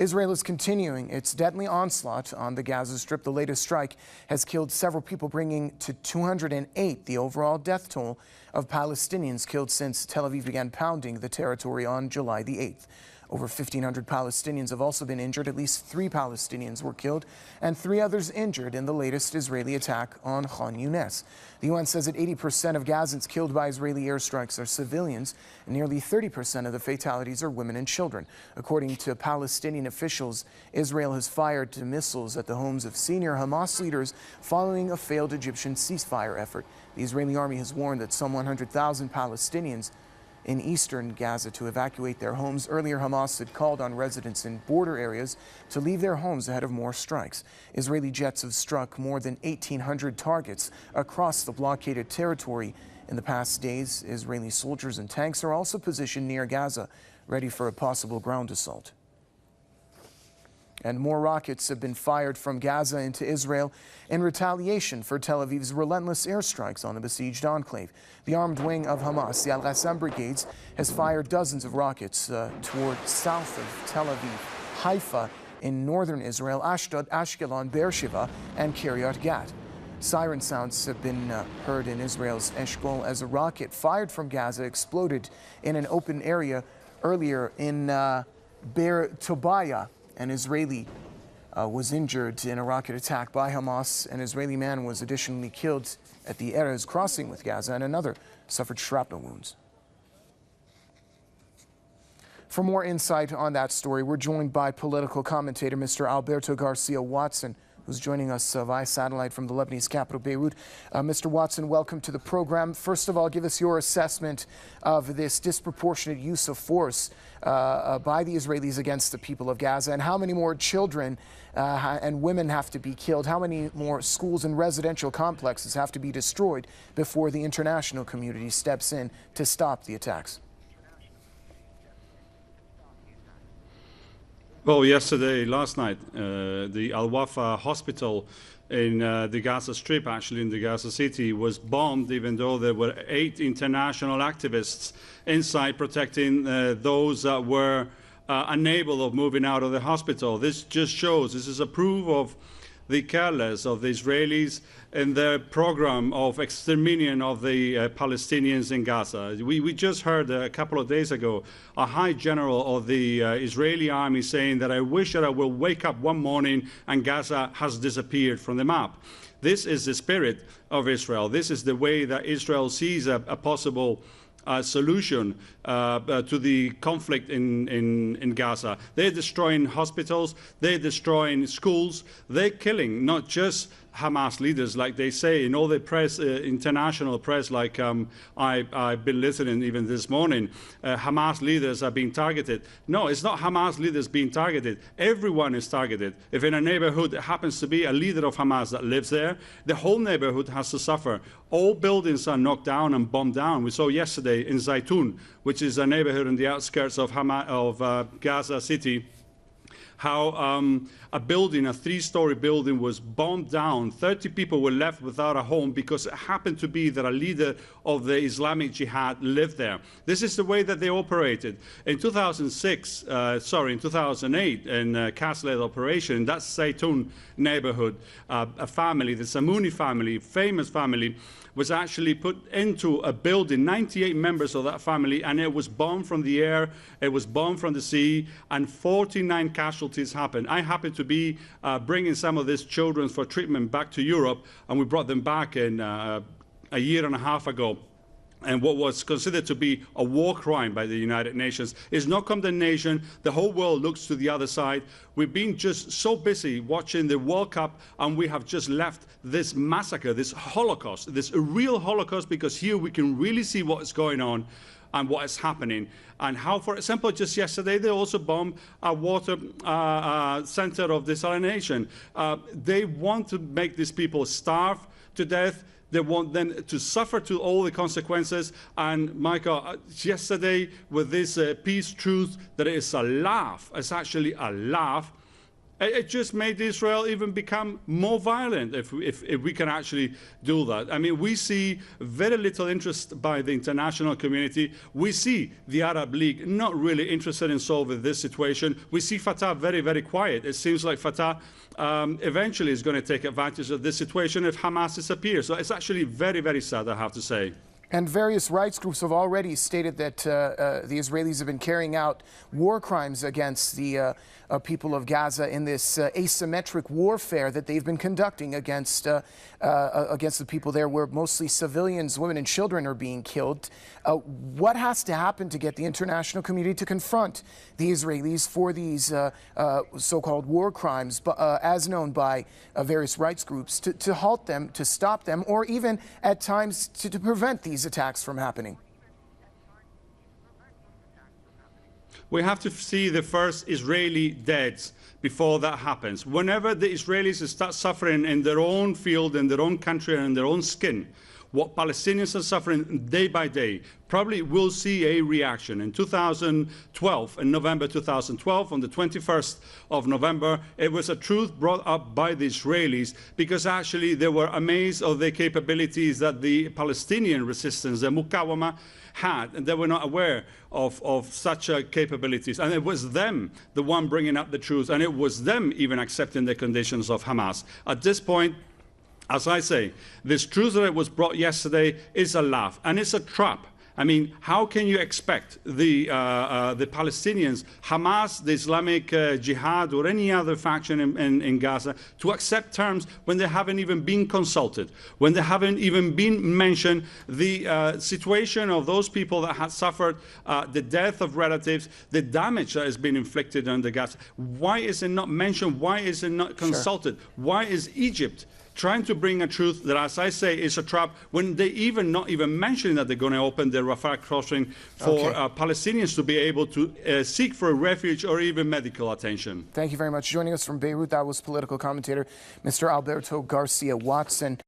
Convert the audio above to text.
Israel is continuing its deadly onslaught on the Gaza Strip. The latest strike has killed several people, bringing to 208 the overall death toll of Palestinians killed since Tel Aviv began pounding the territory on July the 8th. Over 1,500 Palestinians have also been injured. At least 3 Palestinians were killed and 3 others injured in the latest Israeli attack on Khan Younis. The UN says that 80% of Gazans killed by Israeli airstrikes are civilians, and nearly 30% of the fatalities are women and children. According to Palestinian officials, Israel has fired missiles at the homes of senior Hamas leaders following a failed Egyptian ceasefire effort. The Israeli army has warned that some 100,000 Palestinians in eastern Gaza to evacuate their homes. Earlier, Hamas had called on residents in border areas to leave their homes ahead of more strikes. Israeli jets have struck more than 1,800 targets across the blockaded territory in the past days. Israeli soldiers and tanks are also positioned near Gaza, ready for a possible ground assault. And more rockets have been fired from Gaza into Israel in retaliation for Tel Aviv's relentless airstrikes on the besieged enclave. The armed wing of Hamas, the Al-Qassam brigades, has fired dozens of rockets toward south of Tel Aviv, Haifa in northern Israel, Ashdod, Ashkelon, Beersheba, and Kiryat Gat. Siren sounds have been heard in Israel's Eshkol as a rocket fired from Gaza exploded in an open area earlier in Be'er Tobiah. An Israeli was injured in a rocket attack by Hamas. An Israeli man was additionally killed at the Erez crossing with Gaza, and another suffered shrapnel wounds. For more insight on that story, we're joined by political commentator Mr. Alberto Garcia Watson, who's joining us via satellite from the Lebanese capital, Beirut. Mr. Watson, welcome to the program. First of all, give us your assessment of this disproportionate use of force by the Israelis against the people of Gaza, and how many more children and women have to be killed, how many more schools and residential complexes have to be destroyed before the international community steps in to stop the attacks. Well, last night, the Al-Wafa hospital in the Gaza Strip, actually in the Gaza City, was bombed, even though there were 8 international activists inside protecting those that were unable of moving out of the hospital. This just shows, this is a proof of the careless of the Israelis in their program of extermination of the Palestinians in Gaza. We just heard a couple of days ago a high general of the Israeli army saying that I wish that I will wake up one morning and Gaza has disappeared from the map. This is the spirit of Israel. This is the way that Israel sees a possible solution to the conflict in Gaza. They're destroying hospitals, they're destroying schools, they're killing not just Hamas leaders, like they say in all the press, international press, like I've been listening even this morning, Hamas leaders are being targeted. No, it's not Hamas leaders being targeted. Everyone is targeted. If in a neighborhood there happens to be a leader of Hamas that lives there, the whole neighborhood has to suffer. All buildings are knocked down and bombed down. We saw yesterday in Zaytun, which is a neighborhood on the outskirts of Gaza City, how a building, a 3-story building, was bombed down. 30 people were left without a home because it happened to be that a leader of the Islamic Jihad lived there. This is the way that they operated. In 2008, in a CAS-led operation, in that Zaytun neighborhood, a family, the Samuni family, famous family, was actually put into a building, 98 members of that family, and it was bombed from the air, it was bombed from the sea, and 49 casualties happened. I happened to be bringing some of these children for treatment back to Europe, and we brought them back in a year and a half ago. And what was considered to be a war crime by the United Nations is no condemnation. The whole world looks to the other side. We've been just so busy watching the World Cup, and we have just left this massacre, this Holocaust, this real Holocaust, because here we can really see what is going on and what is happening. And how, for example, just yesterday, they also bombed a water center of desalination. They want to make these people starve to death. They want them to suffer to all the consequences. And Michael, yesterday with this peace truce, that is a laugh. It's actually a laugh. It just made Israel even become more violent if we can actually do that. I mean, we see very little interest by the international community. We see the Arab League not really interested in solving this situation. We see Fatah very, very quiet. It seems like Fatah eventually is going to take advantage of this situation if Hamas disappears. So it's actually very, very sad, I have to say. And various rights groups have already stated that the Israelis have been carrying out war crimes against the people of Gaza in this asymmetric warfare that they've been conducting against the people there, where mostly civilians, women and children are being killed. What has to happen to get the international community to confront the Israelis for these so-called war crimes, as known by various rights groups, to halt them, to stop them, or even at times to prevent these attacks from happening? We have to see the first Israeli deaths before that happens. Whenever the Israelis start suffering in their own field, in their own country, and in their own skin, what Palestinians are suffering day by day, probably will see a reaction. In 2012, in November 2012, on the 21st of November, it was a truth brought up by the Israelis because actually they were amazed of the capabilities that the Palestinian resistance, the Mukawama, had, and they were not aware of such capabilities. And it was them, the one bringing up the truth, and it was them even accepting the conditions of Hamas. At this point, as I say, this truth that was brought yesterday is a laugh, and it's a trap. I mean, how can you expect the Palestinians, Hamas, the Islamic Jihad, or any other faction in Gaza to accept terms when they haven't even been consulted, when they haven't even been mentioned the situation of those people that had suffered the death of relatives, the damage that has been inflicted on the Gaza? Why is it not mentioned? Why is it not consulted? Sure. Why is Egypt trying to bring a truth that, as I say, is a trap when they not even mentioning that they're going to open the Rafah crossing for Palestinians to be able to seek for a refuge or even medical attention? Thank you very much. Joining us from Beirut, that was political commentator Mr. Alberto Garcia Watson.